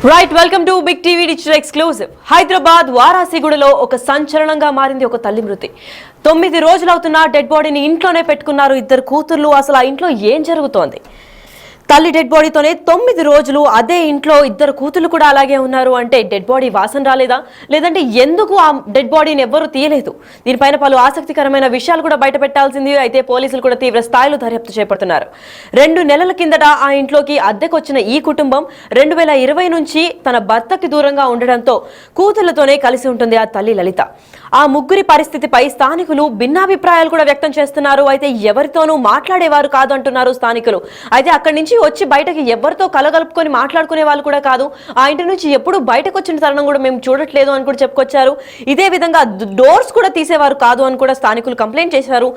Right welcome to big TV digital exclusive. Hyderabad వారాసిగూడలో ఒక సంచలనంగా మారింది ఒక తల్లి మృతి. 9 రోజులవుతున్న డెడ్ బాడీని ఇంట్లోనే పెట్టుకున్నారు ఇద్దరు కూతుర్లు. అసలు ఆ ఇంట్లో ఏం జరుగుతోంది? తల్లి డెడ్ బాడీతోనే 9 రోజులు అదే ఇంట్లో ఇద్దరు కూతుర్లు కూడా అలాగే ఉన్నారు అంటే డెడ్ బాడీ వాసన రాలేదా, లేదంటే ఎందుకు ఆ డెడ్ బాడీని ఎవ్వరూ తీయలేదు? దీనిపైన పలు ఆసక్తికరమైన విషయాలు కూడా బయట పెట్టాల్సింది. అయితే పోలీసులు కూడా తీవ్ర స్థాయిలో దర్యాప్తు చేపడుతున్నారు. 2 నెలల కిందట ఆ ఇంట్లోకి అద్దెకొచ్చిన ఈ కుటుంబం 2020 నుంచి తన భర్తకి దూరంగా ఉండడంతో కూతుళ్లతోనే కలిసి ఉంటుంది ఆ తల్లి లలిత. ఆ ముగ్గురి పరిస్థితిపై స్థానికులు భిన్నాభిప్రాయాలు కూడా వ్యక్తం చేస్తున్నారు. అయితే ఎవరితోనూ మాట్లాడేవారు కాదు అంటున్నారు స్థానికులు. అయితే అక్కడి నుంచి వచ్చి బయటకి ఎవరితో కలగలుపుకొని మాట్లాడుకునే వాళ్ళు కూడా కాదు. ఆ ఇంటి నుంచి ఎప్పుడు బయటకు వచ్చిన తరుణం కూడా మేము చూడట్లేదు అని కూడా చెప్పుకొచ్చారు. ఇదే విధంగా డోర్స్ కూడా తీసేవారు కాదు అని కూడా స్థానికులు కంప్లైంట్ చేశారు.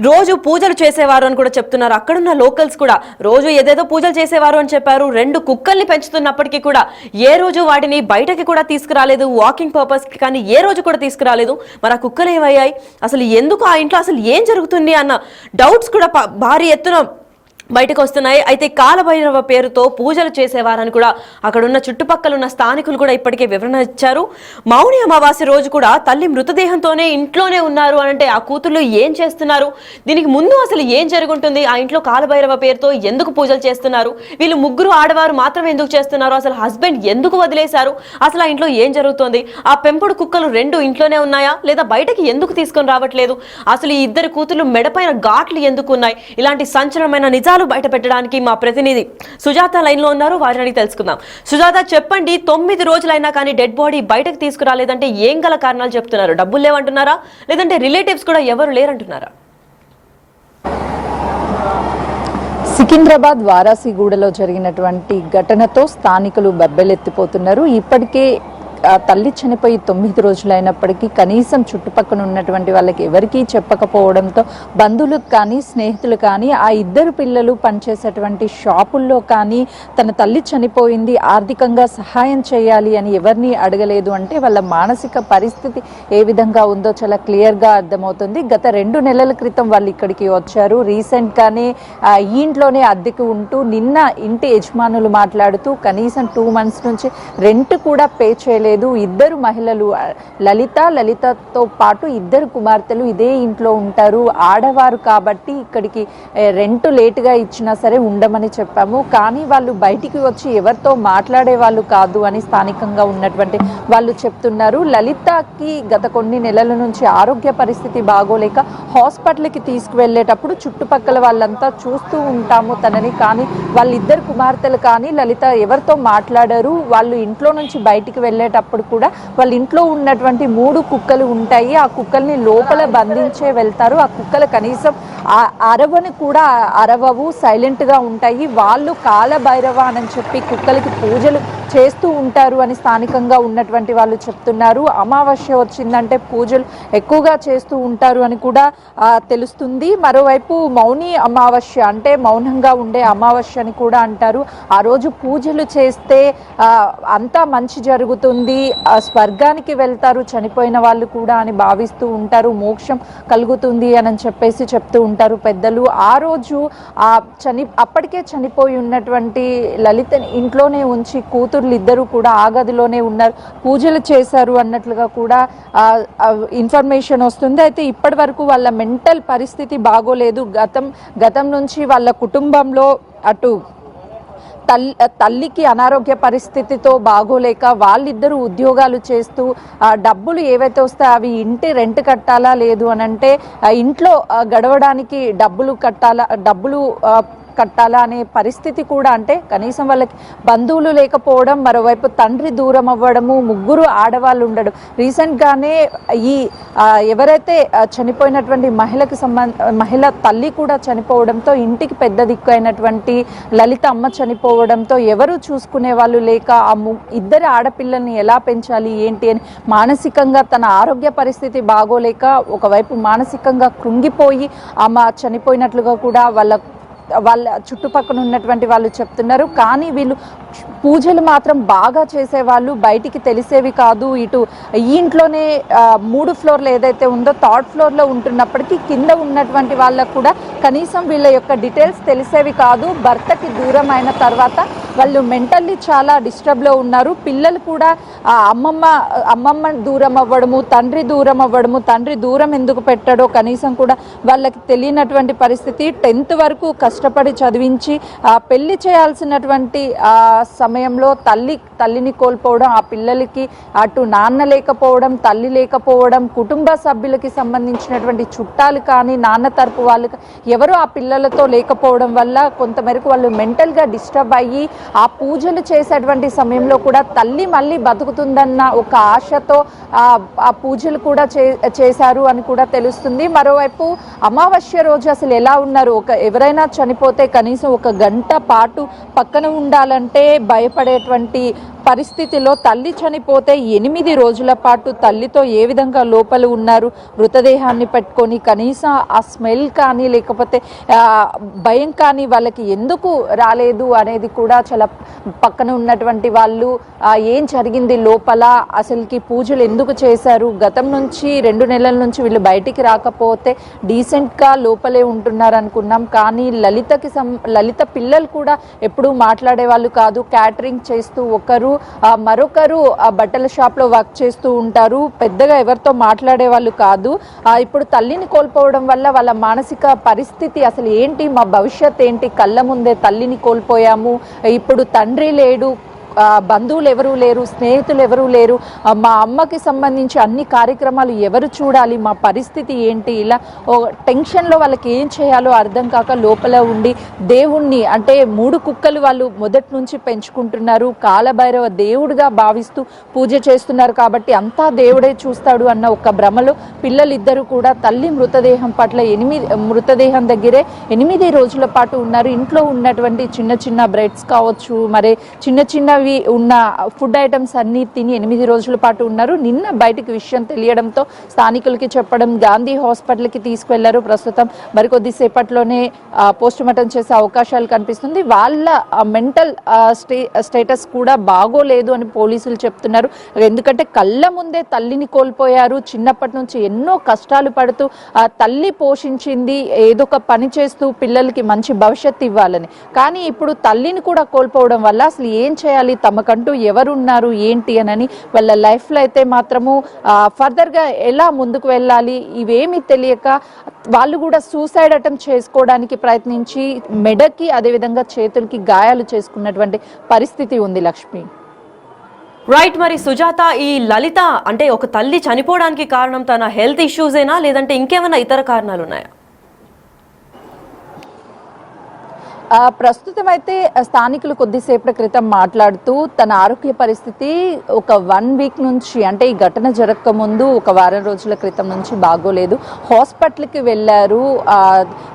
రోజు పూజలు చేసేవారు అని కూడా చెప్తున్నారు. అక్కడున్న లోకల్స్ కూడా రోజు ఏదేదో పూజలు చేసేవారు అని చెప్పారు. 2 కుక్కల్ని పెంచుతున్నప్పటికీ కూడా ఏ రోజు వాటిని బయటకి కూడా తీసుకురాలేదు, వాకింగ్ పర్పస్ కి కానీ ఏ రోజు కూడా తీసుకురాలేదు. మరి ఆ కుక్కలు ఏమయ్యాయి, అసలు ఎందుకు ఆ ఇంట్లో అసలు ఏం జరుగుతుంది అన్న డౌట్స్ కూడా భారీ ఎత్తున బయటకు వస్తున్నాయి. అయితే కాలభైరవ పేరుతో పూజలు చేసేవారని కూడా అక్కడున్న చుట్టుపక్కల ఉన్న స్థానికులు కూడా ఇప్పటికే వివరణ ఇచ్చారు. మౌని అమావాస్య రోజు కూడా తల్లి మృతదేహంతోనే ఇంట్లోనే ఉన్నారు అంటే ఆ కూతుర్లు ఏం చేస్తున్నారు? దీనికి ముందు అసలు ఏం జరుగుతుంది? ఆ ఇంట్లో కాలభైరవ పేరుతో ఎందుకు పూజలు చేస్తున్నారు? వీళ్ళు ముగ్గురు ఆడవారు మాత్రమే ఎందుకు చేస్తున్నారు? అసలు హస్బెండ్ ఎందుకు వదిలేశారు? అసలు ఆ ఇంట్లో ఏం జరుగుతోంది? ఆ పెంపుడు కుక్కలు 2 ఇంట్లోనే ఉన్నాయా లేదా బయటకి ఎందుకు తీసుకొని రావట్లేదు? అసలు ఈ ఇద్దరు కూతుర్లు మెడపైన ఘాట్లు ఎందుకు ఉన్నాయి? ఇలాంటి సంచలనమైన నిజాలు బయట పెట్టడానికి మా ప్రతినిధి సుజాత లైన్ లో ఉన్నారు. వారిని తెలుసుకుందాం. సుజాత, చెప్పండి, 9 రోజులైనా కానీ డెడ్ బాడీ బయటకు తీసుకురాలేదంటే ఏం గల కారణాలు చెప్తున్నారు? డబ్బులు లేవంటున్నారా, లేదంటే రిలేటివ్స్ కూడా ఎవరు లేరంటున్నారా? సికింద్రాబాద్ వారాసిగూడలో జరిగినటువంటి ఘటనతో స్థానికులు బెబ్బెలెత్తిపోతున్నారు. ఇప్పటికే తల్లి చనిపోయి 9 రోజులైనప్పటికీ కనీసం చుట్టుపక్కల ఉన్నటువంటి వాళ్ళకి ఎవరికీ చెప్పకపోవడంతో బంధువులకు కానీ స్నేహితులు కానీ ఆ ఇద్దరు పిల్లలు పనిచేసేటువంటి షాపుల్లో కానీ తన తల్లి చనిపోయింది, ఆర్థికంగా సహాయం చేయాలి అని ఎవరిని అడగలేదు అంటే వాళ్ళ మానసిక పరిస్థితి ఏ విధంగా ఉందో చాలా క్లియర్గా అర్థమవుతుంది. గత 2 నెలల క్రితం వాళ్ళు ఇక్కడికి వచ్చారు. రీసెంట్గానే ఈ ఇంట్లోనే అద్దెకు ఉంటూ నిన్న ఇంటి యజమానులు మాట్లాడుతూ కనీసం 2 months నుంచి రెంట్ కూడా పే చేయలేదు. ఇద్దరు మహిళలు లలితతో పాటు 2 కుమార్తెలు ఇదే ఇంట్లో ఉంటారు. ఆడవారు కాబట్టి ఇక్కడికి రెంట్ లేటుగా ఇచ్చినా సరే ఉండమని చెప్పాము. కానీ వాళ్ళు బయటికి వచ్చి ఎవరితో మాట్లాడే వాళ్ళు కాదు అని స్థానికంగా ఉన్నటువంటి వాళ్ళు చెప్తున్నారు. లలితకి గత కొన్ని నెలల నుంచి ఆరోగ్య పరిస్థితి బాగోలేక హాస్పిటల్కి తీసుకువెళ్ళేటప్పుడు చుట్టుపక్కల వాళ్ళంతా చూస్తూ ఉంటాము తనని. కానీ వాళ్ళిద్దరు కుమార్తెలు కానీ లలిత ఎవరితో మాట్లాడారు. వాళ్ళు ఇంట్లో నుంచి బయటికి వెళ్ళేటప్పుడు కూడా వాళ్ళ ఇంట్లో ఉన్నటువంటి 3 కుక్కలు ఉంటాయి. ఆ కుక్కల్ని లోపల బంధించే వెళ్తారు. ఆ కుక్కలు కనీసం అరవని కూడా అరవవు, సైలెంట్గా ఉంటాయి. వాళ్ళు కాలభైరవ అని చెప్పి కుక్కలకి పూజలు చేస్తూ ఉంటారు అని స్థానికంగా ఉన్నటువంటి వాళ్ళు చెప్తున్నారు. అమావాస్య వచ్చిందంటే పూజలు ఎక్కువగా చేస్తూ ఉంటారు అని కూడా తెలుస్తుంది. మరోవైపు మౌని అమావాస్య అంటే మౌనంగా ఉండే అమావాస్య అని కూడా అంటారు. ఆ రోజు పూజలు చేస్తే అంతా మంచి జరుగుతుంది, స్వర్గానికి వెళ్తారు చనిపోయిన వాళ్ళు కూడా అని భావిస్తూ ఉంటారు, మోక్షం కలుగుతుంది అని చెప్పేసి చెప్తూ ఉంటారు పెద్దలు. ఆ రోజు అప్పటికే చనిపోయి ఉన్నటువంటి లలితని ఇంట్లోనే ఉంచి కూతుర్లు ఇద్దరు కూడా ఆ గదిలోనే ఉన్నారు, పూజలు చేశారు అన్నట్లుగా కూడా ఇన్ఫర్మేషన్ వస్తుంది. అయితే ఇప్పటి వరకు వాళ్ళ మెంటల్ పరిస్థితి బాగోలేదు. గతం నుంచి వాళ్ళ కుటుంబంలో అటు తల్లికి అనారోగ్య పరిస్థితితో బాగోలేక వాళ్ళిద్దరూ ఉద్యోగాలు చేస్తూ డబ్బులు ఏవైతే వస్తాయో అవి ఇంటి రెంట్ కట్టాలా లేదు అని అంటే ఇంట్లో గడవడానికి డబ్బులు కట్టాలా అనే పరిస్థితి కూడా, అంటే కనీసం వాళ్ళకి బంధువులు లేకపోవడం, మరోవైపు తండ్రి దూరం అవ్వడము, 3 ఆడవాళ్ళు ఉండడం. రీసెంట్గానే ఈ ఎవరైతే చనిపోయినటువంటి మహిళ తల్లి కూడా చనిపోవడంతో ఇంటికి పెద్ద దిక్కు అయినటువంటి లలిత అమ్మ చనిపోవడంతో ఎవరు చూసుకునే వాళ్ళు లేక ఆ 2 ఆడపిల్లల్ని ఎలా పెంచాలి ఏంటి అని మానసికంగా తన ఆరోగ్య పరిస్థితి బాగోలేక ఒకవైపు మానసికంగా కృంగిపోయి ఆమె చనిపోయినట్లుగా కూడా వాళ్ళ చుట్టుపక్కల ఉన్నటువంటి వాళ్ళు చెప్తున్నారు. కానీ వీళ్ళు పూజలు మాత్రం బాగా చేసేవాళ్ళు, బయటికి తెలిసేవి కాదు. ఇటు ఈ ఇంట్లోనే 3 ఫ్లోర్లు ఏదైతే ఉందో 3rd ఫ్లోర్లో ఉంటున్నప్పటికీ కింద ఉన్నటువంటి వాళ్ళకు కూడా కనీసం వీళ్ళ యొక్క డీటెయిల్స్ తెలిసేవి కాదు. భర్తకి దూరం అయిన తర్వాత వాళ్ళు మెంటల్లీ చాలా డిస్టర్బ్లో ఉన్నారు. పిల్లలు కూడా అమ్మమ్మ దూరం అవ్వడము, తండ్రి దూరం అవ్వడము, తండ్రి దూరం ఎందుకు పెట్టాడో కనీసం కూడా వాళ్ళకి తెలియనటువంటి పరిస్థితి. 10th వరకు కష్టపడి చదివించి పెళ్లి చేయాల్సినటువంటి సమయంలో తల్లిని కోల్పోవడం, ఆ పిల్లలకి అటు నాన్న లేకపోవడం, తల్లి లేకపోవడం, కుటుంబ సభ్యులకి సంబంధించినటువంటి చుట్టాలు కానీ నాన్న తరపు వాళ్ళు ఎవరు ఆ పిల్లలతో లేకపోవడం వల్ల కొంతమేరకు వాళ్ళు మెంటల్గా డిస్టర్బ్ అయ్యి ఆ పూజలు చేసేటువంటి సమయంలో కూడా తల్లి మళ్ళీ బతుకుతుందన్న ఒక ఆశతో ఆ పూజలు కూడా చేశారు అని కూడా తెలుస్తుంది. మరోవైపు అమావాస్య రోజు అసలు ఎలా ఉన్నారు, ఎవరైనా చనిపోతే కనీసం 1 గంట పాటు పక్కన ఉండాలంటే భయపడేటువంటి పరిస్థితిలో తల్లి చనిపోతే 8 రోజుల పాటు తల్లితో ఏ విధంగా లోపల ఉన్నారు, మృతదేహాన్ని పెట్టుకొని కనీసం ఆ స్మెల్ కానీ లేకపోతే భయం కానీ వాళ్ళకి ఎందుకు రాలేదు అనేది కూడా చాలా పక్కన ఉన్నటువంటి వాళ్ళు ఏం జరిగింది లోపల, అసలుకి పూజలు ఎందుకు చేశారు, గతం నుంచి 2 నెలల నుంచి వీళ్ళు బయటికి రాకపోతే డీసెంట్గా లోపలే ఉంటున్నారు అనుకున్నాం. కానీ లలిత పిల్లలు కూడా ఎప్పుడూ మాట్లాడే వాళ్ళు కాదు, క్యాటరింగ్ చేస్తూ మరొకరు ఆ బట్టల షాప్లో వర్క్ చేస్తూ ఉంటారు, పెద్దగా ఎవరితో మాట్లాడే వాళ్ళు కాదు. ఇప్పుడు తల్లిని కోల్పోవడం వల్ల వాళ్ళ మానసిక పరిస్థితి అసలు ఏంటి, మా భవిష్యత్ ఏంటి, కళ్ళ ముందే తల్లిని కోల్పోయాము, ఇప్పుడు తండ్రి లేడు, బంధువులు ఎవరూ లేరు, స్నేహితులు ఎవరూ లేరు, మా అమ్మకి సంబంధించి అన్ని కార్యక్రమాలు ఎవరు చూడాలి, మా పరిస్థితి ఏంటి, ఇలా టెన్షన్లో వాళ్ళకి ఏం చేయాలో అర్థం కాక లోపల ఉండి దేవుణ్ణి అంటే 3 కుక్కలు వాళ్ళు మొదటి నుంచి పెంచుకుంటున్నారు, కాలభైరవ దేవుడిగా భావిస్తూ పూజ చేస్తున్నారు కాబట్టి అంతా దేవుడే చూస్తాడు అన్న ఒక భ్రమలో పిల్లలిద్దరూ కూడా తల్లి మృతదేహం పట్ల మృతదేహం దగ్గరే 8 రోజుల పాటు ఉన్నారు. ఇంట్లో ఉన్నటువంటి చిన్న బ్రెడ్స్ కావచ్చు, మరి చిన్న ఉన్న ఫుడ్ ఐటమ్స్ అన్ని తిని 8 రోజుల పాటు ఉన్నారు. నిన్న బయటికి విషయం తెలియడంతో స్థానికులకి చెప్పడం గాంధీ హాస్పిటల్కి తీసుకువెళ్లారు. ప్రస్తుతం మరికొద్ది సేపట్లోనే పోస్ట్ మార్టం చేసే అవకాశాలు కనిపిస్తుంది. వాళ్ళ మెంటల్ స్టేటస్ కూడా బాగోలేదు అని పోలీసులు చెప్తున్నారు. ఎందుకంటే కళ్ళ ముందే తల్లిని కోల్పోయారు, చిన్నప్పటి నుంచి ఎన్నో కష్టాలు పడుతూ తల్లి పోషించింది, ఏదో ఒక పని చేస్తూ పిల్లలకి మంచి భవిష్యత్తు ఇవ్వాలని. కానీ ఇప్పుడు తల్లిని కూడా కోల్పోవడం వల్ల అసలు ఏం చేయాలి, తమకంటూ ఎవరున్నారు ఏంటి అని వాళ్ళ లైఫ్లో అయితే మాత్రము ఫర్దర్గా ఎలా ముందుకు వెళ్ళాలి ఇవేమీ తెలియక వాళ్ళు కూడా సూసైడ్ అటెంప్ట్ చేసుకోవడానికి ప్రయత్నించి మెడకి అదేవిధంగా చేతులకి గాయాలు చేసుకున్నటువంటి పరిస్థితి ఉంది. లక్ష్మి రైట్. మరి సుజాత, ఈ లలిత అంటే ఒక తల్లి చనిపోవడానికి కారణం తన హెల్త్ ఇష్యూసేనా లేదంటే ఇంకేమైనా ఇతర కారణాలు ఉన్నాయా? ప్రస్తుతం అయితే స్థానికులు కొద్దిసేపటి క్రితం మాట్లాడుతూ తన ఆరోగ్య పరిస్థితి ఒక 1 వీక్ నుంచి అంటే ఈ ఘటన జరగక ముందు ఒక వారం రోజుల క్రితం నుంచి బాగోలేదు, హాస్పిటల్కి వెళ్ళారు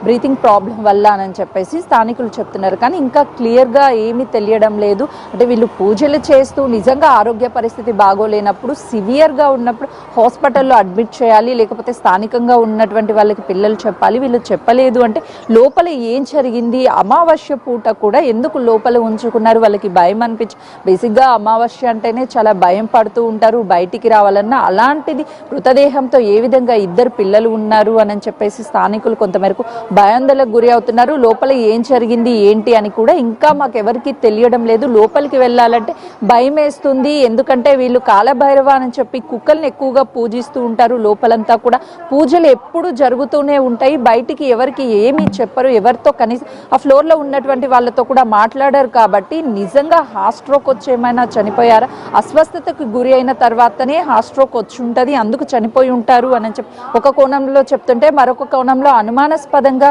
బ్రీతింగ్ ప్రాబ్లం వల్ల అని చెప్పేసి స్థానికులు చెప్తున్నారు. కానీ ఇంకా క్లియర్గా ఏమీ తెలియడం లేదు. అంటే వీళ్ళు పూజలు చేస్తూ నిజంగా ఆరోగ్య పరిస్థితి బాగోలేనప్పుడు సివియర్గా ఉన్నప్పుడు హాస్పిటల్లో అడ్మిట్ చేయాలి, లేకపోతే స్థానికంగా ఉన్నటువంటి వాళ్ళకి పిల్లలు చెప్పాలి. వీళ్ళు చెప్పలేదు అంటే లోపల ఏం జరిగింది, అమావాస్య పూట కూడా ఎందుకు లోపల ఉంచుకున్నారు, వాళ్ళకి భయం అనిపించి బేసిక్గా అమావాస్య అంటేనే చాలా భయం పడుతూ ఉంటారు బయటికి రావాలన్నా. అలాంటిది మృతదేహంతో ఏ విధంగా 2 పిల్లలు ఉన్నారు అని చెప్పేసి స్థానికులు కొంతమేరకు భయాందోళనకు గురి అవుతున్నారు. లోపల ఏం జరిగింది ఏంటి అని కూడా ఇంకా మాకెవరికి తెలియడం లేదు. లోపలికి వెళ్ళాలంటే భయం వేస్తుంది, ఎందుకంటే వీళ్ళు కాలభైరవ అని చెప్పి కుక్కల్ని ఎక్కువగా పూజిస్తూ ఉంటారు. లోపలంతా కూడా పూజలు ఎప్పుడు జరుగుతూనే ఉంటాయి, బయటికి ఎవరికి ఏమీ చెప్పరు, ఎవరితో కనీసం ఆ ఫ్లోర్లో ఉన్నటువంటి వాళ్ళతో కూడా మాట్లాడారు. కాబట్టి నిజంగా హార్ట్ స్ట్రోక్ వచ్చి ఏమైనా చనిపోయారా, అస్వస్థతకు గురి అయిన తర్వాతనే హార్ట్ స్ట్రోక్ వచ్చి ఉంటుంది, అందుకు చనిపోయి ఉంటారు అని చెప్పి ఒక కోణంలో చెప్తుంటే, మరొక కోణంలో అనుమానాస్పదంగా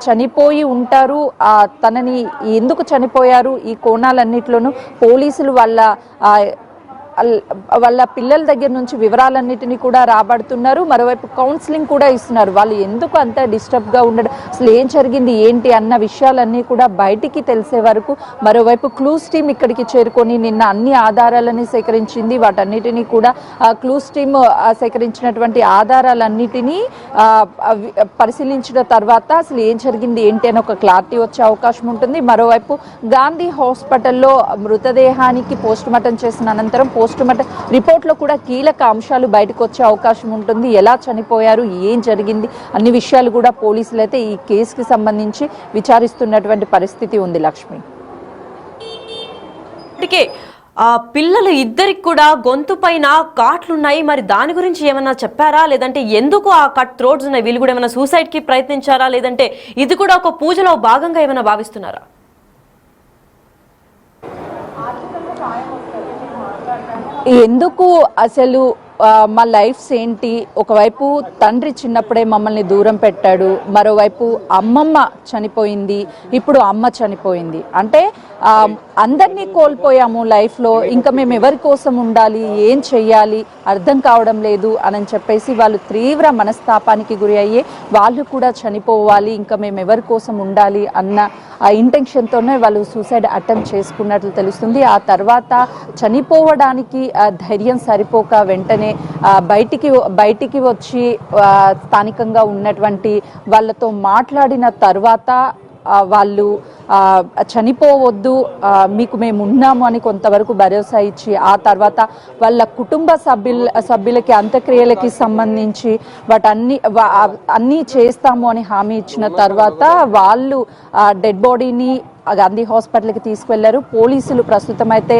చనిపోయి ఉంటారు. తనని ఎందుకు చనిపోయారు ఈ కోణాలన్నిటిలోనూ పోలీసులు వాళ్ళ పిల్లల దగ్గర నుంచి వివరాలన్నిటినీ కూడా రాబడుతున్నారు. మరోవైపు కౌన్సిలింగ్ కూడా ఇస్తున్నారు. వాళ్ళు ఎందుకు అంత డిస్టర్బ్గా ఉండడం, అసలు ఏం జరిగింది ఏంటి అన్న విషయాలన్నీ కూడా బయటికి తెలిసే వరకు మరోవైపు క్లూస్ టీమ్ ఇక్కడికి చేరుకొని నిన్న అన్ని ఆధారాలని సేకరించింది. వాటన్నిటినీ కూడా క్లూస్ టీమ్ సేకరించినటువంటి ఆధారాలన్నిటినీ పరిశీలించిన తర్వాత అసలు ఏం జరిగింది ఏంటి అని ఒక క్లారిటీ వచ్చే అవకాశం ఉంటుంది. మరోవైపు గాంధీ హాస్పిటల్లో మృతదేహానికి పోస్ట్ మార్టం చేసిన అనంతరం పోస్ట్ మార్టం రిపోర్ట్లో కూడా కీలక అంశాలు బయటకు వచ్చే అవకాశం ఉంటుంది. ఎలా చనిపోయారు, ఏం జరిగింది అన్ని విషయాలు కూడా పోలీసులు అయితే ఈ కేసుకి సంబంధించి విచారిస్తున్నటువంటి పరిస్థితి ఉంది. లక్ష్మి. అందుకే ఆ పిల్లలు ఇద్దరికి కూడా గొంతు పైన కాట్లున్నాయి. మరి దాని గురించి ఏమన్నా చెప్పారా, లేదంటే ఎందుకు ఆ కట్ థ్రోట్స్ ఉన్నాయి, వీళ్ళు కూడా ఏమైనా సూసైడ్ కి ప్రయత్నించారా, లేదంటే ఇది కూడా ఒక పూజలో భాగంగా ఏమైనా భావిస్తున్నారా? ఎందుకు అసలు మా లైఫ్స్ ఏంటి, ఒకవైపు తండ్రి చిన్నప్పుడే మమ్మల్ని దూరం పెట్టాడు, మరోవైపు అమ్మమ్మ చనిపోయింది, ఇప్పుడు అమ్మ చనిపోయింది. అంటే అందరినీ కోల్పోయాము లైఫ్లో. ఇంకా మేము ఎవరి కోసం ఉండాలి, ఏం చెయ్యాలి అర్థం కావడం లేదు అని చెప్పేసి వాళ్ళు తీవ్ర మనస్తాపానికి గురి అయ్యే వాళ్ళు కూడా చనిపోవాలి, ఇంకా మేము ఎవరి కోసం ఉండాలి అన్న ఆ ఇంటెన్షన్తోనే వాళ్ళు సూసైడ్ అటెంప్ట్ చేసుకున్నట్లు తెలుస్తుంది. ఆ తర్వాత చనిపోవడానికి ధైర్యం సరిపోక వెంటనే బయటికి వచ్చి స్థానికంగా ఉన్నటువంటి వాళ్ళతో మాట్లాడిన తర్వాత వాళ్ళు చనిపోవద్దు, మీకు మేము ఉన్నాము అని కొంతవరకు భరోసా ఇచ్చి ఆ తర్వాత వాళ్ళ కుటుంబ సభ్యులకి అంత్యక్రియలకి సంబంధించి అన్నీ చేస్తాము అని హామీ ఇచ్చిన తర్వాత వాళ్ళు డెడ్ బాడీని గాంధీ హాస్పిటల్కి తీసుకువెళ్లారు. పోలీసులు ప్రస్తుతం అయితే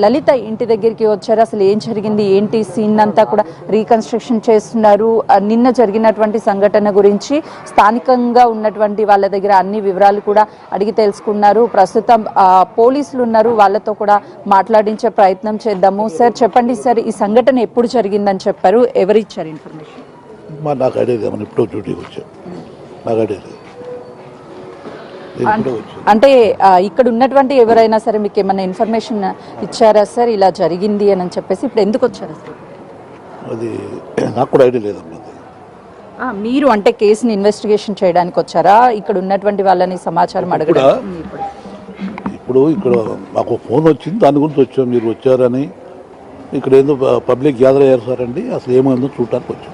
లలిత ఇంటి దగ్గరికి వచ్చారు. అసలు ఏం జరిగింది ఏంటి సీన్ అంతా కూడా రీకన్స్ట్రక్షన్ చేస్తున్నారు. నిన్న జరిగినటువంటి సంఘటన గురించి స్థానికంగా ఉన్నటువంటి వాళ్ళ దగ్గర అన్ని వివరాలు కూడా అడిగి తెలుసుకున్నారు. ప్రస్తుతం పోలీసులు ఉన్నారు, వాళ్ళతో కూడా మాట్లాడించే ప్రయత్నం చేద్దాము. సార్ చెప్పండి సార్, ఈ సంఘటన ఎప్పుడు జరిగిందని చెప్పారు, ఎవరిచ్చారు ఇన్ఫర్మేషన్? నాకు ఐడియా లేదు, ఇప్పుడు డ్యూటీకి వచ్చాను, నాకు ఐడియా లేదు. అంటే ఇక్కడ ఉన్నటువంటి ఎవరైనా సరే మీకు ఏమైనా ఇన్ఫర్మేషన్ ఇచ్చారా సార్ ఇలా జరిగింది అని చెప్పేసి? ఇప్పుడు ఎందుకు వచ్చారా సార్? అది నాకు కూడా ఐడియా లేదమ్మా. మీరు అంటే కేసుని ఇన్వెస్టిగేషన్ చేయడానికి వచ్చారా, ఇక్కడ ఉన్నటువంటి వాళ్ళని సమాచారం అడగడం? ఇప్పుడు ఇక్కడ మాకు ఫోన్ వచ్చింది, దాని గురించి వచ్చాం. మీరు వచ్చారని ఇక్కడ ఏదో పబ్లిక్ గ్యాదర్ అయ్యారు సార్ అండి, అసలు ఏమైందో చూడటానికి వచ్చాం.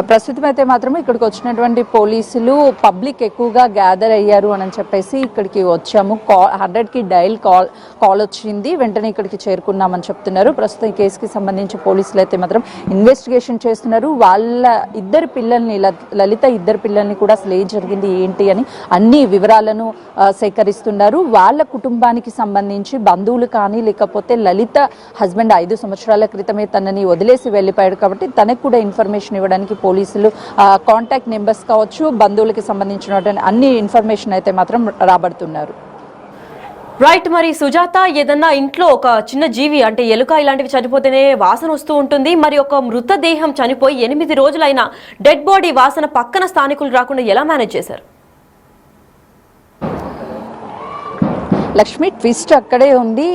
ప్రస్తుతం అయితే మాత్రం ఇక్కడికి వచ్చినటువంటి పోలీసులు పబ్లిక్ ఎక్కువగా గ్యాదర్ అయ్యారు అని చెప్పేసి ఇక్కడికి వచ్చాము. 100కి డైల్ కాల్ వచ్చింది, వెంటనే ఇక్కడికి చేరుకున్నామని చెప్తున్నారు. ప్రస్తుతం ఈ కేసుకి సంబంధించి పోలీసులు అయితే మాత్రం ఇన్వెస్టిగేషన్ చేస్తున్నారు. వాళ్ళ ఇద్దరు పిల్లల్ని, లలిత ఇద్దరు పిల్లల్ని కూడా అసలు ఏం జరిగింది ఏంటి అని అన్ని వివరాలను సేకరిస్తున్నారు. వాళ్ళ కుటుంబానికి సంబంధించి బంధువులు కానీ లేకపోతే లలిత హస్బెండ్ 5 సంవత్సరాల క్రితమే తనని వదిలేసి వెళ్ళిపోయాడు కాబట్టి తనకు కూడా ఇన్ఫర్మేషన్ ఇవ్వడానికి పోలీసులు కాంటాక్ట్ నెంబర్స్ కావచ్చు, బంధువులకి సంబంధించిన అన్ని ఇన్ఫర్మేషన్ అయితే మాత్రం రాబడుతున్నారు. రైట్. మరి సుజాత, ఏదన్నా ఇంట్లో ఒక చిన్న జీవి అంటే ఎలుక ఇలాంటివి చనిపోతేనే వాసన వస్తూ ఉంటుంది. మరి ఒక మృతదేహం చనిపోయి 8 రోజులైన డెడ్ బాడీ వాసన పక్కన స్థానికులు రాకుండా ఎలా మేనేజ్ చేశారు? లక్ష్మి, ట్విస్ట్ అక్కడే ఉంది.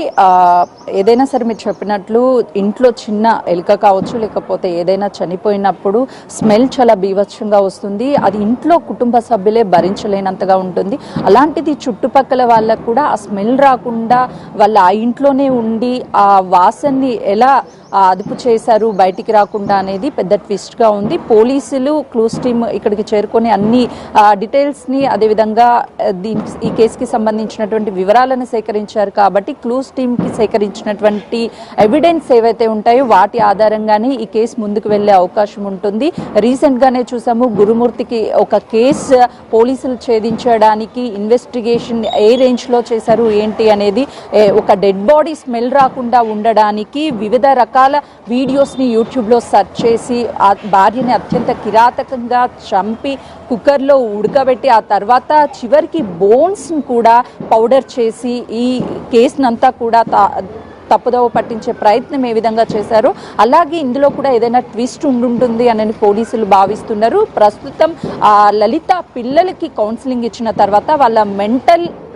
ఏదైనా సరే మీరు చెప్పినట్లు ఇంట్లో చిన్న ఎలుక కావచ్చు లేకపోతే ఏదైనా చనిపోయినప్పుడు స్మెల్ చాలా బీభత్సంగా వస్తుంది. అది ఇంట్లో కుటుంబ సభ్యులే భరించలేనంతగా ఉంటుంది. అలాంటిది చుట్టుపక్కల వాళ్ళకు కూడా ఆ స్మెల్ రాకుండా వాళ్ళు ఆ ఇంట్లోనే ఉండి ఆ వాసనని ఎలా అదుపు చేశారు బయటికి రాకుండా అనేది పెద్ద ట్విస్ట్గా ఉంది. పోలీసులు క్లూస్ టీమ్ ఇక్కడికి చేరుకొని అన్ని డీటెయిల్స్ని అదేవిధంగా ఈ కేసుకి సంబంధించినటువంటి వివరాలను సేకరించారు. కాబట్టి క్లూస్ టీమ్కి సేకరించినటువంటి ఎవిడెన్స్ ఏవైతే ఉంటాయో వాటి ఆధారంగానే ఈ కేసు ముందుకు వెళ్ళే అవకాశం ఉంటుంది. రీసెంట్గానే చూసాము, గురుమూర్తికి ఒక కేసు పోలీసులు ఛేదించడానికి ఇన్వెస్టిగేషన్ ఏ రేంజ్లో చేశారు ఏంటి అనేది, ఒక డెడ్ బాడీ స్మెల్ రాకుండా ఉండడానికి వివిధ రకాల వీడియోస్ని యూట్యూబ్లో సెర్చ్ చేసి ఆ భార్యని అత్యంత కిరాతకంగా చంపి కుక్కర్లో ఉడకబెట్టి ఆ తర్వాత చివరికి బోన్స్ని కూడా పౌడర్ చేసి ఈ కేసునంతా కూడా తప్పుదోవ పట్టించే ప్రయత్నం ఏ విధంగా చేశారు, అలాగే ఇందులో కూడా ఏదైనా ట్విస్ట్ ఉండుంటుంది అని పోలీసులు భావిస్తున్నారు. ప్రస్తుతం లలిత పిల్లలకి కౌన్సిలింగ్ ఇచ్చిన తర్వాత వాళ్ళ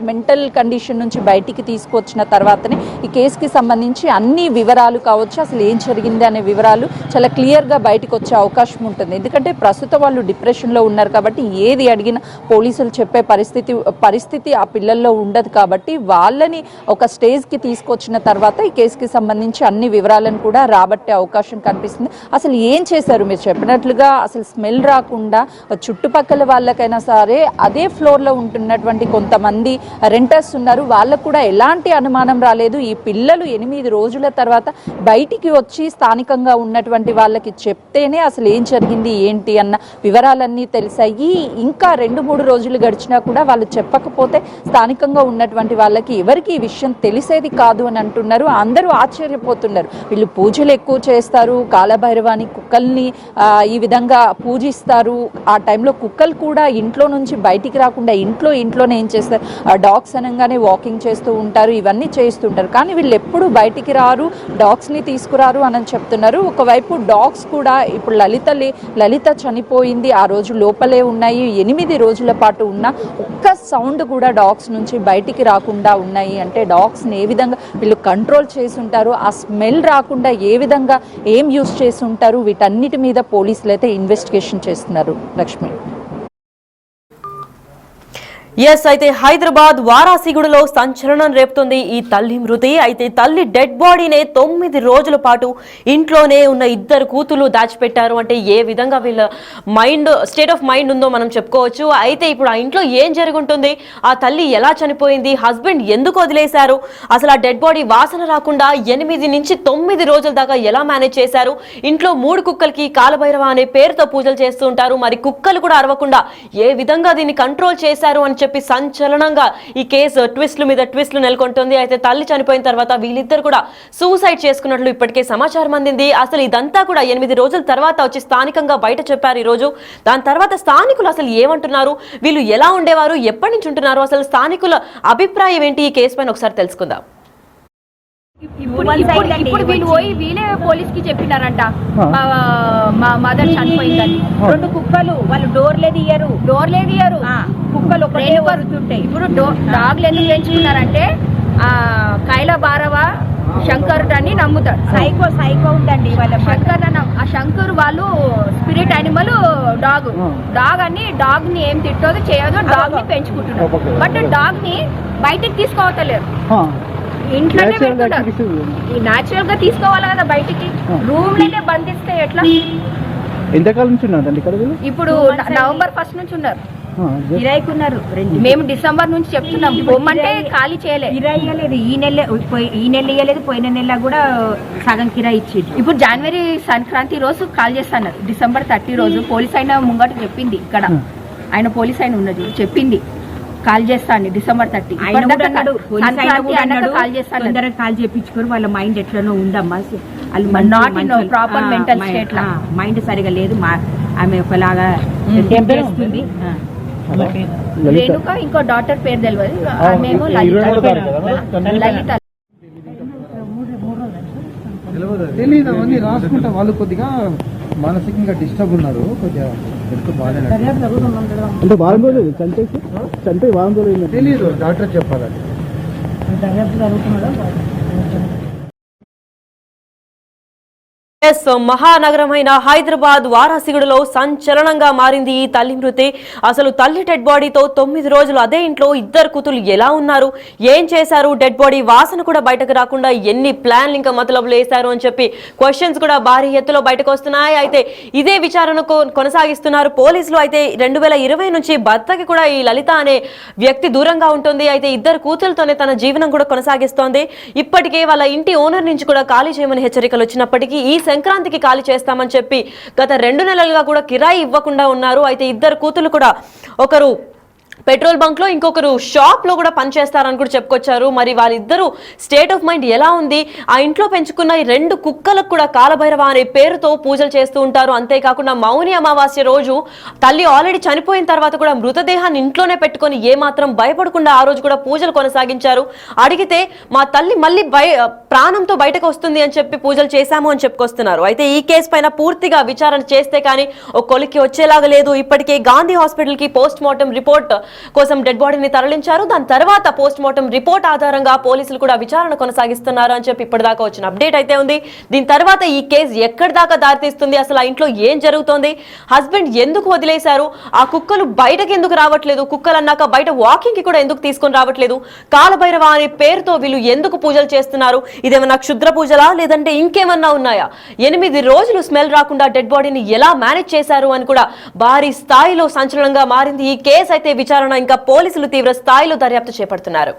మెంటల్ కండిషన్ నుంచి బయటికి తీసుకొచ్చిన తర్వాతనే ఈ కేసుకి సంబంధించి అన్ని వివరాలు కావచ్చు, అసలు ఏం జరిగింది అనే వివరాలు చాలా క్లియర్గా బయటకు వచ్చే అవకాశం ఉంటుంది. ఎందుకంటే ప్రస్తుతం వాళ్ళు డిప్రెషన్లో ఉన్నారు కాబట్టి ఏది అడిగినా పోలీసులు చెప్పే పరిస్థితి ఆ పిల్లల్లో ఉండదు. కాబట్టి వాళ్ళని ఒక స్టేజ్కి తీసుకొచ్చిన తర్వాత ఈ కేసుకి సంబంధించి అన్ని వివరాలను కూడా రాబట్టే అవకాశం కనిపిస్తుంది. అసలు ఏం చేశారు మీరు చెప్పినట్లుగా, అసలు స్మెల్ రాకుండా చుట్టుపక్కల వాళ్ళకైనా సరే అదే ఫ్లోర్లో ఉంటున్నటువంటి కొంతమంది రెంటర్స్ ఉన్నారు, వాళ్ళకు కూడా ఎలాంటి అనుమానం రాలేదు. ఈ పిల్లలు 8 రోజుల తర్వాత బయటికి వచ్చి స్థానికంగా ఉన్నటువంటి వాళ్ళకి చెప్తేనే అసలు ఏం జరిగింది ఏంటి అన్న వివరాలన్నీ తెలిసాయి. ఇంకా 2-3 రోజులు గడిచినా కూడా వాళ్ళు చెప్పకపోతే స్థానికంగా ఉన్నటువంటి వాళ్ళకి ఎవరికి ఈ విషయం తెలిసేది కాదు అని అంటున్నారు. అందరూ ఆశ్చర్యపోతున్నారు. వీళ్ళు పూజలు ఎక్కువ చేస్తారు, కాలభైరవాని కుక్కల్ని ఈ విధంగా పూజిస్తారు. ఆ టైంలో కుక్కలు కూడా ఇంట్లో నుంచి బయటికి రాకుండా ఇంట్లోనే ఏం చేస్తారు, డాగ్స్ అనగానే వాకింగ్ చేస్తూ ఉంటారు, ఇవన్నీ చేస్తుంటారు. కానీ వీళ్ళు ఎప్పుడు బయటికి రారు, డాగ్స్ని తీసుకురారు అని చెప్తున్నారు. ఒకవైపు డాగ్స్ కూడా ఇప్పుడు లలిత చనిపోయింది, ఆ రోజు లోపలే ఉన్నాయి, 8 రోజుల పాటు ఉన్న ఒక్క సౌండ్ కూడా డాగ్స్ నుంచి బయటికి రాకుండా ఉన్నాయి. అంటే డాగ్స్ని ఏ విధంగా వీళ్ళు కంట్రోల్ చేసి ఉంటారు, ఆ స్మెల్ రాకుండా ఏ విధంగా ఏం యూస్ చేసి ఉంటారు, వీటన్నిటి మీద పోలీసులు అయితే ఇన్వెస్టిగేషన్ చేస్తున్నారు. లక్ష్మి. ఎస్, అయితే హైదరాబాద్ వారాసిగూడలో సంచలనం రేపుతుంది ఈ తల్లి మృతి. అయితే తల్లి డెడ్ బాడీనే 9 రోజుల పాటు ఇంట్లోనే ఉన్న 2 కూతుళ్ళు దాచిపెట్టారు. అంటే ఏ విధంగా వీళ్ళ స్టేట్ ఆఫ్ మైండ్ ఉందో మనం చెప్పుకోవచ్చు. అయితే ఇప్పుడు ఆ ఇంట్లో ఏం జరుగుంటుంది, ఆ తల్లి ఎలా చనిపోయింది, హస్బెండ్ ఎందుకు వదిలేశారు, అసలు ఆ డెడ్ బాడీ వాసన రాకుండా 8 నుంచి 9 రోజుల దాకా ఎలా మేనేజ్ చేశారు, ఇంట్లో 3 కుక్కలకి కాలభైరవ అనే పేరుతో పూజలు చేస్తూ ఉంటారు, మరి కుక్కలు కూడా అరవకుండా ఏ విధంగా దీన్ని కంట్రోల్ చేశారు అని చెప్పి సంచలనంగా ఈ కేసు ట్విస్టుల మీద ట్విస్టులు నెలకొంటుంది. అయితే తల్లి చనిపోయిన తర్వాత వీళ్ళిద్దరు కూడా సూసైడ్ చేసుకున్నట్లు ఇప్పటికే సమాచారం అందింది. అసలు ఇదంతా కూడా 8 రోజుల తర్వాత వచ్చి స్థానికంగా బయట చెప్పారు ఈ రోజు. దాని తర్వాత స్థానికులు అసలు ఏమంటున్నారు, వీళ్ళు ఎలా ఉండేవారు, ఎప్పటి నుంచి ఉంటున్నారు, అసలు స్థానికుల అభిప్రాయం ఏంటి ఈ కేసు పైన ఒకసారి తెలుసుకుందాం. ఇప్పుడు వీళ్ళు పోయి వీళ్ళే పోలీస్ కి చెప్పినారంట మా మదర్ చనిపోయిందని. 2 కుక్కలు వాళ్ళు డోర్లే తీయరు కుక్కలు ఒకటే వరుతుంటాయి. ఇప్పుడు డాగ్లు ఎందుకు పెంచుకున్నారంటే కైల భారవ శంకర్ అని నమ్ముతాడు. సైకో ఉందండి వాళ్ళ శంకర్ ఆ శంకర్ వాళ్ళు స్పిరిట్ యానిమల్ డాగ్ అని డాగ్ ని ఏం తిట్టదు చేయదు, డాగ్ ని పెంచుకుంటున్నారు. బట్ డాగ్ ని బయటికి తీసుకోవతలేరు, ఇంట్లోనే పెట్టుకుంటారు. నాచురల్ గా తీసుకోవాలి కదా బయటికి, రూమ్ లోనే బంధిస్తే ఎట్లా? ఎంతకాలం నుంచి ఉన్నారండి ఇక్కడ? ఇప్పుడు నవంబర్ 1 నుంచి ఉన్నారు, కిరాయికున్నారు. మేము డిసెంబర్ నుంచి చెప్తున్నాం బొమ్మంటే ఖాళీ చేయలేదు. కిరాయి ఇవ్వలేదు, ఈ నెల ఇవ్వలేదు, పోయిన నెల కూడా సగం కిరాయి ఇచ్చింది. ఇప్పుడు జనవరి సంక్రాంతి రోజు కాల్ చేస్తున్నారు, డిసెంబర్ 30 రోజు పోలీస్ అయిన ముంగట చెప్పింది, ఇక్కడ ఆయన పోలీస్ అయిన ఉన్నది చెప్పింది కాల్ చేస్తాను డిసెంబర్ 30. కాల్ చేయించుకోరు, వాళ్ళ మైండ్ ఎట్లనో ఉందమ్మా, ప్రాపర్ మెంటల్ స్టేట్ లా మైండ్ సరిగా లేదు. ఆమె ఒకలాగా చేస్తుంది. రేణుక ఇంకో డాటర్ పేరు తెలియదు, ఆమెమో లలిత. తెలీదు అవన్నీ రాసుకుంటా, వాళ్ళు కొద్దిగా మానసికంగా డిస్టర్బ్ ఉన్నారు, కొద్దిగా అంటే వారం రోజులు చంపే వారం రోజులు తెలీదు, డాక్టర్ చెప్పాలండి. మహానగరమైన హైదరాబాద్ వారాసిగూడలో సంచలనంగా మారింది ఈ తల్లి మృతి. అసలు తల్లి డెడ్ బాడీతో 9 రోజులు అదే ఇంట్లో 2 కూతురు ఎలా ఉన్నారు, ఏం చేశారు, డెడ్ బాడీ వాసన కూడా బయటకు రాకుండా ఎన్ని ప్లాన్లు ఇంకా మతలబులు వేశారు అని చెప్పి క్వశ్చన్స్ కూడా భారీ ఎత్తులో బయటకు వస్తున్నాయి. అయితే ఇదే విచారణకు కొనసాగిస్తున్నారు పోలీసులు. అయితే 2020 నుంచి భర్తకి కూడా ఈ లలిత అనే వ్యక్తి దూరంగా ఉంటుంది. అయితే 2 కూతురులతోనే తన జీవనం కూడా కొనసాగిస్తోంది. ఇప్పటికే వాళ్ళ ఇంటి ఓనర్ నుంచి కూడా ఖాళీ చేయమని హెచ్చరికలు వచ్చినప్పటికీ ఈ సంక్రాంతికి ఖాళీ చేస్తామని చెప్పి గత 2 నెలలుగా కూడా కిరాయి ఇవ్వకుండా ఉన్నారు. అయితే 2 కూతురు కూడా ఒకరు పెట్రోల్ బంక్ లో, ఇంకొకరు షాప్ లో కూడా పనిచేస్తారని కూడా చెప్పుకొచ్చారు. మరి వాళ్ళిద్దరూ స్టేట్ ఆఫ్ మైండ్ ఎలా ఉంది, ఆ ఇంట్లో పెంచుకున్న ఈ 2 కుక్కలకు కూడా కాలభైరవ అనే పేరుతో పూజలు చేస్తూ ఉంటారు. అంతేకాకుండా మౌని అమావాస్య రోజు తల్లి ఆల్రెడీ చనిపోయిన తర్వాత కూడా మృతదేహాన్ని ఇంట్లోనే పెట్టుకొని ఏమాత్రం భయపడకుండా ఆ రోజు కూడా పూజలు కొనసాగించారు. అడిగితే మా తల్లి మళ్ళీ ప్రాణంతో బయటకు వస్తుంది అని చెప్పి పూజలు చేశాము అని చెప్పుకొస్తున్నారు. అయితే ఈ కేసు పైన పూర్తిగా విచారణ చేస్తే కానీ ఒక కొలిక్కి వచ్చేలాగా లేదు. ఇప్పటికే గాంధీ హాస్పిటల్ కి పోస్ట్ మార్టం రిపోర్ట్ కోసం డెడ్ బాడీని తరలించారు. దాని తర్వాత పోస్ట్ మార్టం రిపోర్ట్ ఆధారంగా పోలీసులు కూడా విచారణ కొనసాగిస్తున్నారు అని చెప్పి ఇప్పటిదాకా వచ్చిన అప్డేట్ అయితే ఉంది. దీని తర్వాత ఈ కేసు ఎక్కడి దాకా దారితీస్తుంది, అసలు ఆ ఇంట్లో ఏం జరుగుతోంది, హస్బెండ్ ఎందుకు వదిలేశారు, ఆ కుక్కలు బయటకి ఎందుకు రావట్లేదు, కుక్కలు అన్నాక బయట వాకింగ్ కి కూడా ఎందుకు తీసుకొని రావట్లేదు, కాలభైరవ అనే పేరుతో వీళ్ళు ఎందుకు పూజలు చేస్తున్నారు, ఇదేమన్నా క్షుద్ర పూజలా లేదంటే ఇంకేమన్నా ఉన్నాయా? 8 రోజులు స్మెల్ రాకుండా డెడ్ బాడీని ఎలా మేనేజ్ చేశారు అని కూడా భారీ స్థాయిలో సంచలనంగా మారింది. ఈ కేసు అయితే విచారణ ఇంకా పోలీసులు తీవ్ర స్థాయిలో దర్యాప్తు చేపడుతున్నారు.